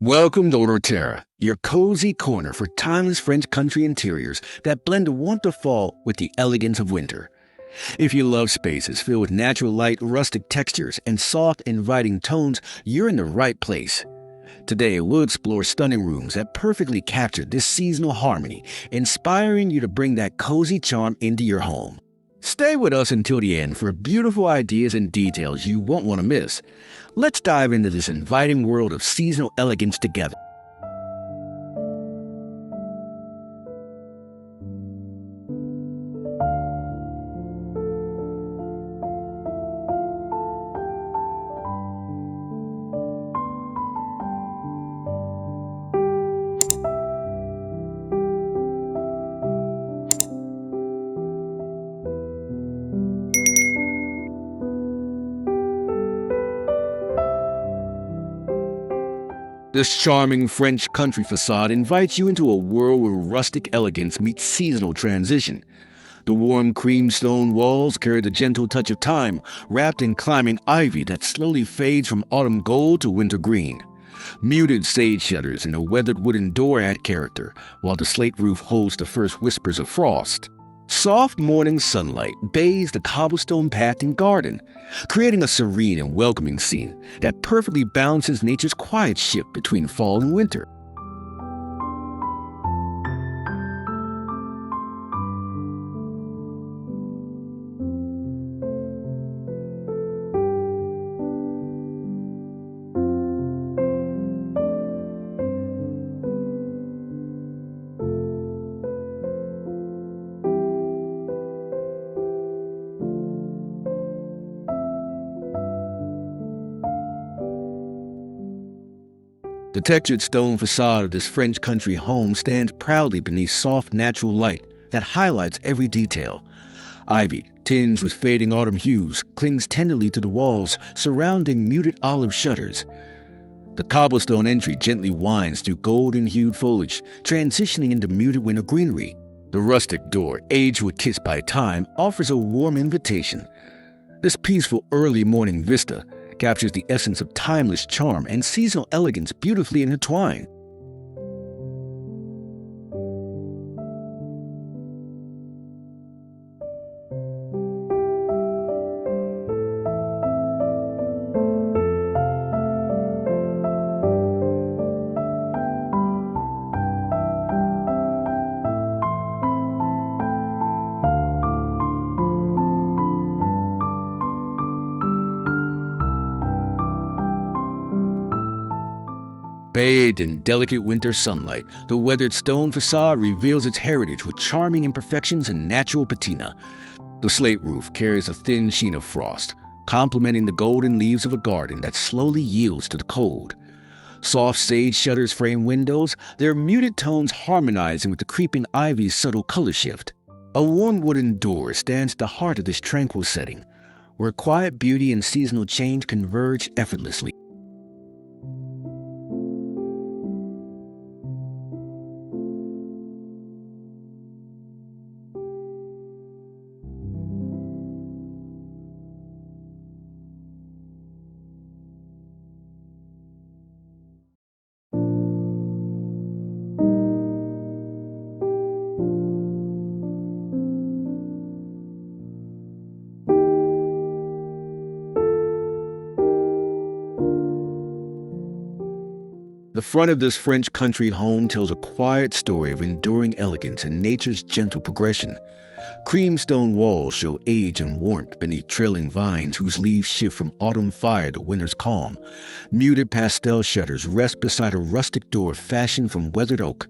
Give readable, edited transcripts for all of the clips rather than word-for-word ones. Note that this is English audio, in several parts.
Welcome to Terra, your cozy corner for timeless French country interiors that blend the warmth of fall with the elegance of winter. If you love spaces filled with natural light, rustic textures, and soft, inviting tones, you're in the right place. Today, we'll explore stunning rooms that perfectly capture this seasonal harmony, inspiring you to bring that cozy charm into your home. Stay with us until the end for beautiful ideas and details you won't want to miss. Let's dive into this inviting world of seasonal elegance together. This charming French country facade invites you into a world where rustic elegance meets seasonal transition. The warm creamstone walls carry the gentle touch of time, wrapped in climbing ivy that slowly fades from autumn gold to winter green. Muted sage shutters and a weathered wooden door add character, while the slate roof holds the first whispers of frost. Soft morning sunlight bathes the cobblestone path and garden, creating a serene and welcoming scene that perfectly balances nature's quiet shift between fall and winter. The textured stone facade of this French country home stands proudly beneath soft natural light that highlights every detail. Ivy, tinged with fading autumn hues, clings tenderly to the walls, surrounding muted olive shutters. The cobblestone entry gently winds through golden-hued foliage, transitioning into muted winter greenery. The rustic door, aged with kiss by time, offers a warm invitation. This peaceful early morning vista captures the essence of timeless charm and seasonal elegance beautifully intertwined. Bathed in delicate winter sunlight, the weathered stone facade reveals its heritage with charming imperfections and natural patina. The slate roof carries a thin sheen of frost, complementing the golden leaves of a garden that slowly yields to the cold. Soft sage shutters frame windows, their muted tones harmonizing with the creeping ivy's subtle color shift. A warm wooden door stands at the heart of this tranquil setting, where quiet beauty and seasonal change converge effortlessly. The front of this French country home tells a quiet story of enduring elegance and nature's gentle progression. Creamstone walls show age and warmth beneath trailing vines whose leaves shift from autumn fire to winter's calm. Muted pastel shutters rest beside a rustic door fashioned from weathered oak.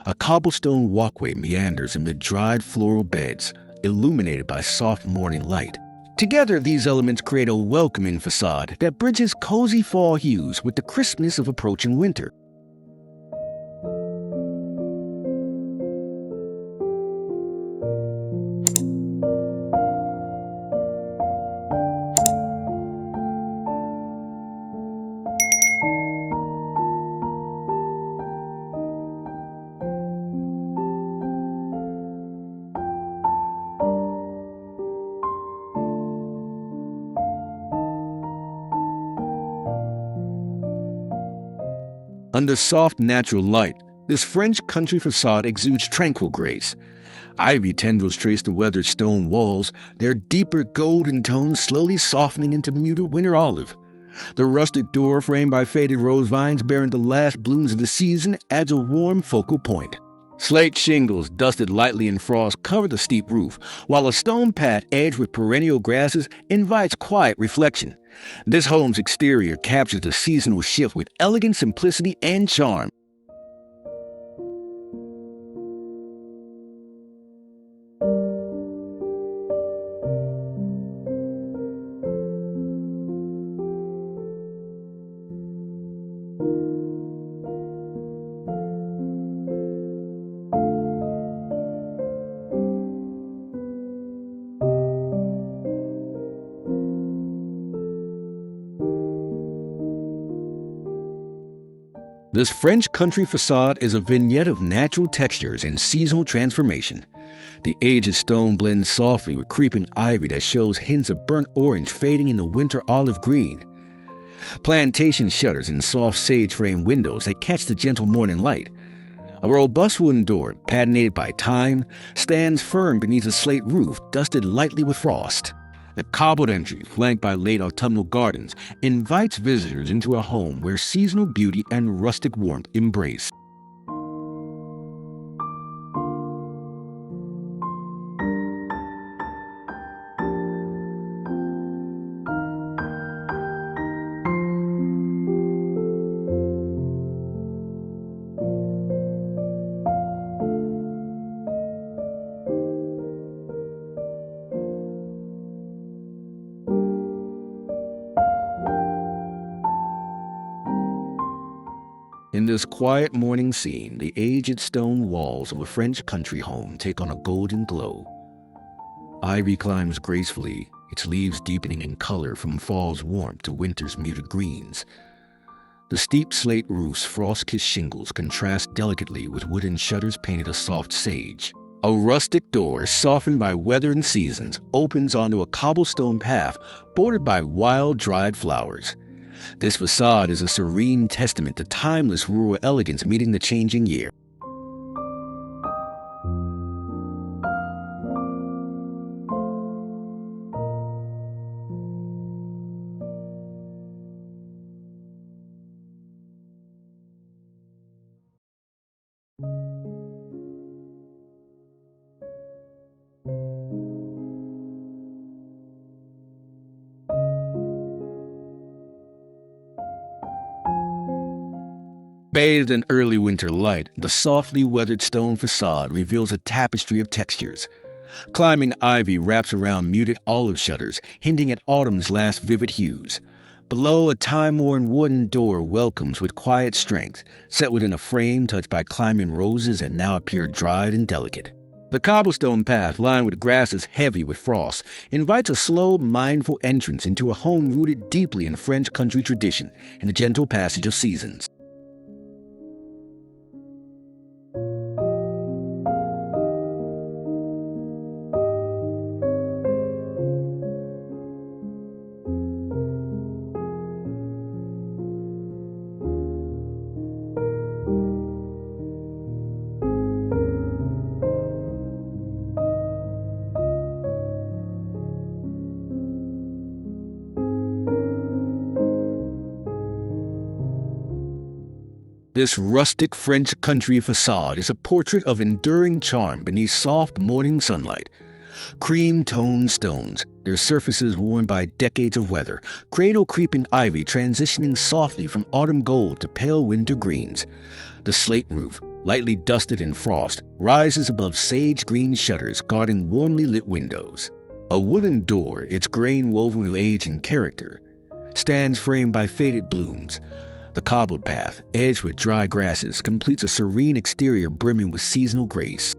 A cobblestone walkway meanders amid dried floral beds, illuminated by soft morning light. Together, these elements create a welcoming facade that bridges cozy fall hues with the crispness of approaching winter. Under soft natural light, this French country facade exudes tranquil grace. Ivy tendrils trace the weathered stone walls, their deeper golden tones slowly softening into muted winter olive. The rustic door, framed by faded rose vines bearing the last blooms of the season, adds a warm focal point. Slate shingles, dusted lightly in frost, cover the steep roof, while a stone path edged with perennial grasses invites quiet reflection. This home's exterior captures the seasonal shift with elegant simplicity and charm. This French country facade is a vignette of natural textures and seasonal transformation. The aged stone blends softly with creeping ivy that shows hints of burnt orange fading into winter olive green. Plantation shutters and soft sage-framed windows that catch the gentle morning light. A robust wooden door, patinated by time, stands firm beneath a slate roof dusted lightly with frost. The cobbled entry, flanked by late autumnal gardens, invites visitors into a home where seasonal beauty and rustic warmth embrace. In this quiet morning scene, the aged stone walls of a French country home take on a golden glow. Ivy climbs gracefully, its leaves deepening in color from fall's warmth to winter's muted greens. The steep slate roof's frost-kissed shingles contrast delicately with wooden shutters painted a soft sage. A rustic door, softened by weather and seasons, opens onto a cobblestone path bordered by wild, dried flowers. This facade is a serene testament to timeless rural elegance meeting the changing year. Bathed in early winter light, the softly weathered stone facade reveals a tapestry of textures. Climbing ivy wraps around muted olive shutters, hinting at autumn's last vivid hues. Below, a time-worn wooden door welcomes with quiet strength, set within a frame touched by climbing roses that now appear dried and delicate. The cobblestone path, lined with grasses heavy with frost, invites a slow, mindful entrance into a home rooted deeply in French country tradition and the gentle passage of seasons. This rustic French country facade is a portrait of enduring charm beneath soft morning sunlight. Cream-toned stones, their surfaces worn by decades of weather, cradle-creeping ivy transitioning softly from autumn gold to pale winter greens. The slate roof, lightly dusted in frost, rises above sage-green shutters guarding warmly lit windows. A wooden door, its grain woven with age and character, stands framed by faded blooms. The cobbled path, edged with dry grasses, completes a serene exterior brimming with seasonal grace.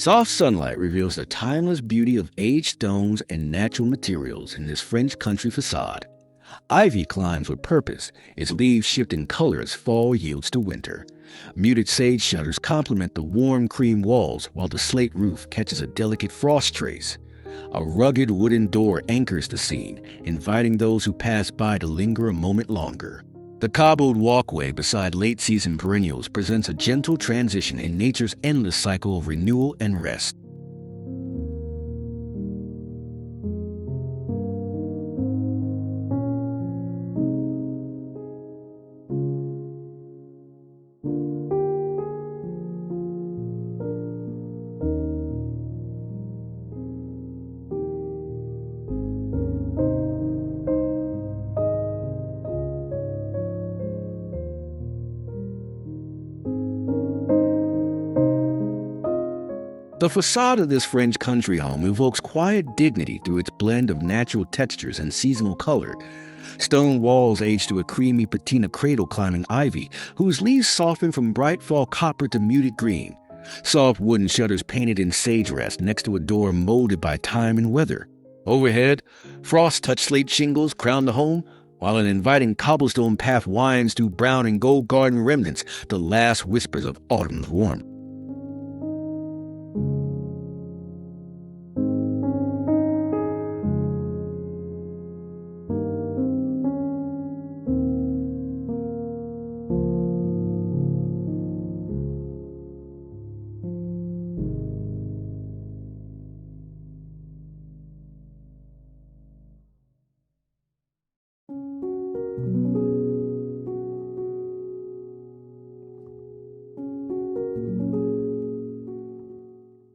Soft sunlight reveals the timeless beauty of aged stones and natural materials in this French country facade. Ivy climbs with purpose, its leaves shift in color as fall yields to winter. Muted sage shutters complement the warm cream walls while the slate roof catches a delicate frost trace. A rugged wooden door anchors the scene, inviting those who pass by to linger a moment longer. The cobbled walkway beside late-season perennials presents a gentle transition in nature's endless cycle of renewal and rest. The facade of this French country home evokes quiet dignity through its blend of natural textures and seasonal color. Stone walls age to a creamy patina cradle climbing ivy, whose leaves soften from bright fall copper to muted green. Soft wooden shutters painted in sage rest next to a door molded by time and weather. Overhead, frost-touched slate shingles crown the home, while an inviting cobblestone path winds through brown and gold garden remnants, the last whispers of autumn's warmth.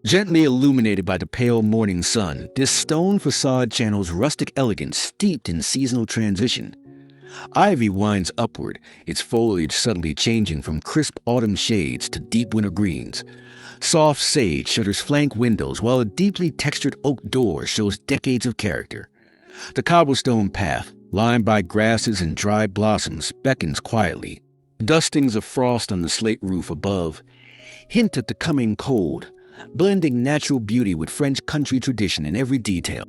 Gently illuminated by the pale morning sun, this stone facade channels rustic elegance steeped in seasonal transition. Ivy winds upward, its foliage subtly changing from crisp autumn shades to deep winter greens. Soft sage shutters flank windows, while a deeply textured oak door shows decades of character. The cobblestone path, lined by grasses and dried blossoms, beckons quietly. Dustings of frost on the slate roof above hint at the coming cold, blending natural beauty with French country tradition in every detail.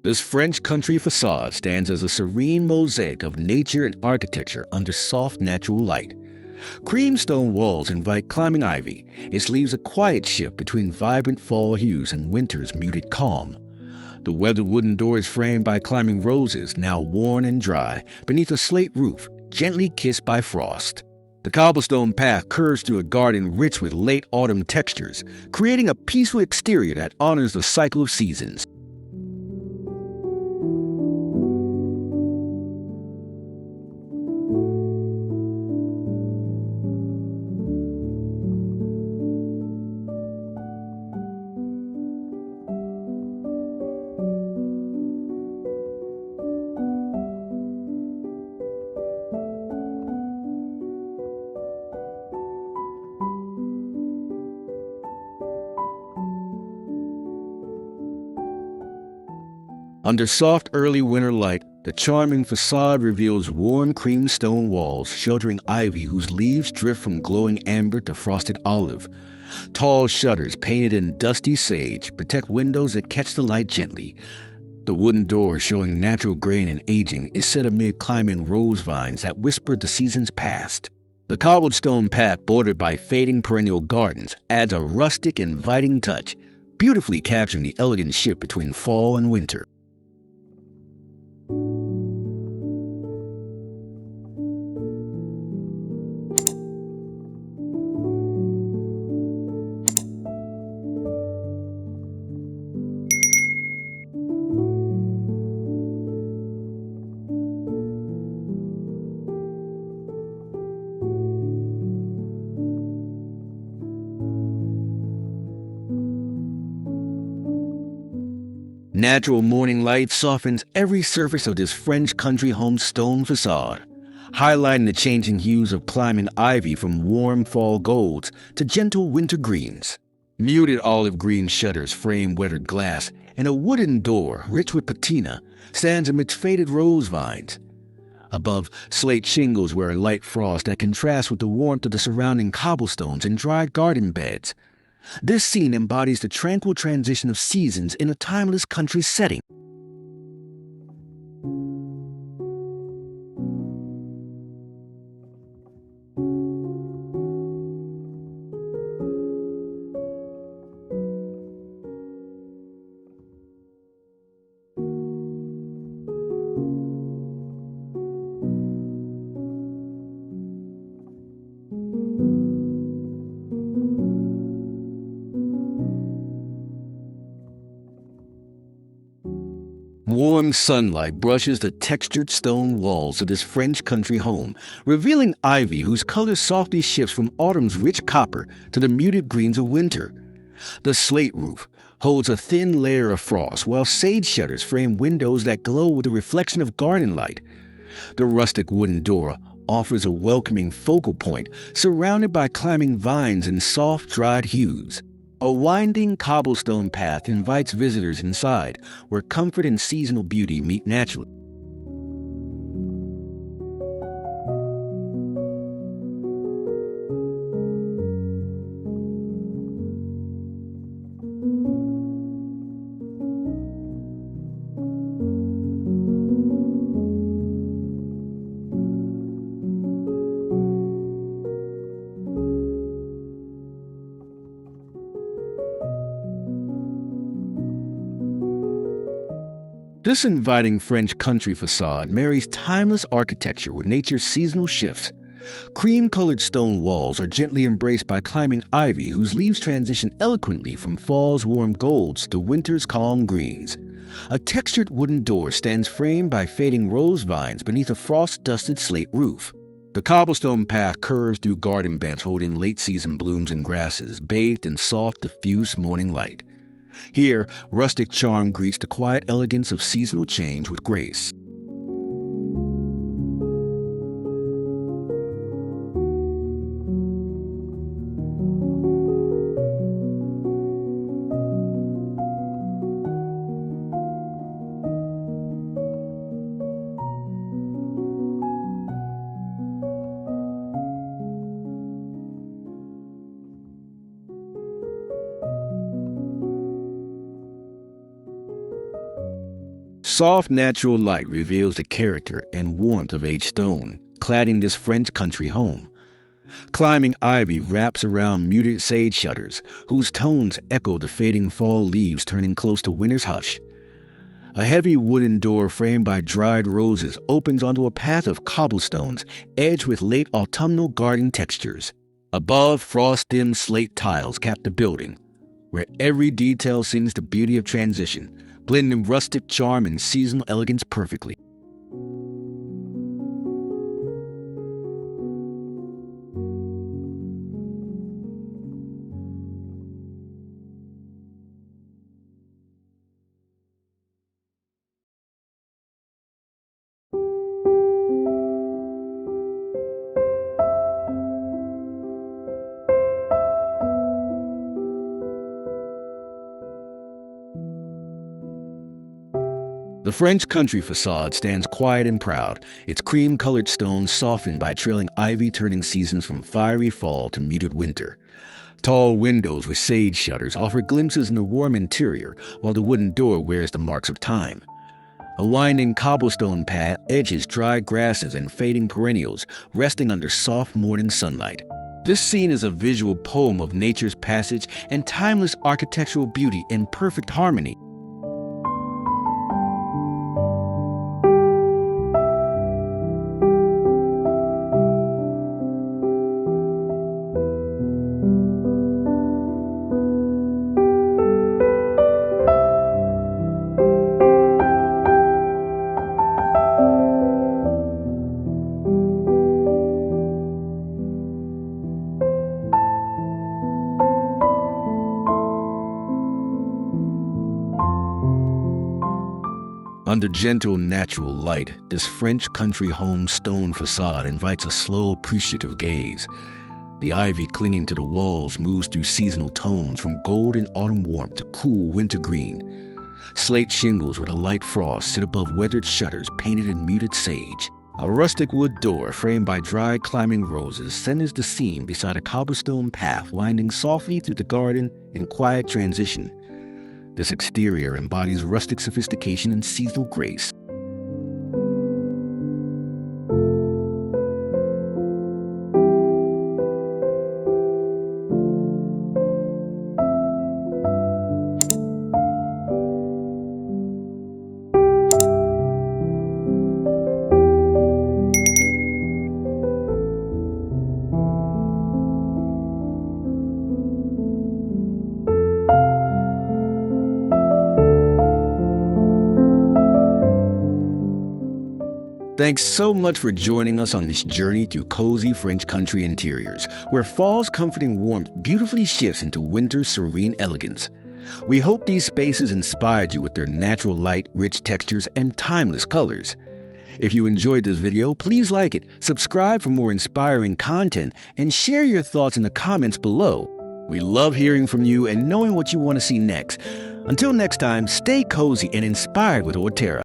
This French country facade stands as a serene mosaic of nature and architecture under soft natural light. Creamstone walls invite climbing ivy. Its leaves a quiet shift between vibrant fall hues and winter's muted calm. The weathered wooden door is framed by climbing roses, now worn and dry, beneath a slate roof, gently kissed by frost. The cobblestone path curves through a garden rich with late autumn textures, creating a peaceful exterior that honors the cycle of seasons. Under soft early winter light, the charming facade reveals warm cream stone walls sheltering ivy whose leaves drift from glowing amber to frosted olive. Tall shutters painted in dusty sage protect windows that catch the light gently. The wooden door, showing natural grain and aging, is set amid climbing rose vines that whisper the seasons past. The cobblestone path, bordered by fading perennial gardens, adds a rustic, inviting touch, beautifully capturing the elegant shift between fall and winter. Natural morning light softens every surface of this French country home's stone facade, highlighting the changing hues of climbing ivy from warm fall golds to gentle winter greens. Muted olive green shutters frame weathered glass, and a wooden door, rich with patina, stands amidst faded rose vines. Above, slate shingles wear a light frost that contrasts with the warmth of the surrounding cobblestones and dried garden beds. This scene embodies the tranquil transition of seasons in a timeless country setting. Warm sunlight brushes the textured stone walls of this French country home, revealing ivy whose color softly shifts from autumn's rich copper to the muted greens of winter. The slate roof holds a thin layer of frost, while sage shutters frame windows that glow with the reflection of garden light. The rustic wooden door offers a welcoming focal point, surrounded by climbing vines and soft, dried hues. A winding cobblestone path invites visitors inside, where comfort and seasonal beauty meet naturally. This inviting French country facade marries timeless architecture with nature's seasonal shifts. Cream-colored stone walls are gently embraced by climbing ivy whose leaves transition eloquently from fall's warm golds to winter's calm greens. A textured wooden door stands framed by fading rose vines beneath a frost-dusted slate roof. The cobblestone path curves through garden beds holding late-season blooms and grasses, bathed in soft, diffuse morning light. Here, rustic charm greets the quiet elegance of seasonal change with grace. Soft natural light reveals the character and warmth of aged stone, cladding this French country home. Climbing ivy wraps around muted sage shutters, whose tones echo the fading fall leaves turning close to winter's hush. A heavy wooden door framed by dried roses opens onto a path of cobblestones edged with late autumnal garden textures. Above, frost-dimmed slate tiles cap the building, where every detail sings the beauty of transition, blending rustic charm and seasonal elegance perfectly. The French country facade stands quiet and proud, its cream-colored stones softened by trailing ivy turning seasons from fiery fall to muted winter. Tall windows with sage shutters offer glimpses in the warm interior, while the wooden door wears the marks of time. A winding cobblestone path edges dry grasses and fading perennials, resting under soft morning sunlight. This scene is a visual poem of nature's passage and timeless architectural beauty in perfect harmony. Under gentle, natural light, this French country home stone facade invites a slow, appreciative gaze. The ivy clinging to the walls moves through seasonal tones from golden autumn warmth to cool winter green. Slate shingles with a light frost sit above weathered shutters painted in muted sage. A rustic wood door framed by dry climbing roses centers the scene beside a cobblestone path winding softly through the garden in quiet transition. This exterior embodies rustic sophistication and seasonal grace. Thanks so much for joining us on this journey through cozy French country interiors, where fall's comforting warmth beautifully shifts into winter's serene elegance. We hope these spaces inspired you with their natural light, rich textures, and timeless colors. If you enjoyed this video, please like it, subscribe for more inspiring content, and share your thoughts in the comments below. We love hearing from you and knowing what you want to see next. Until next time, stay cozy and inspired with Ortera.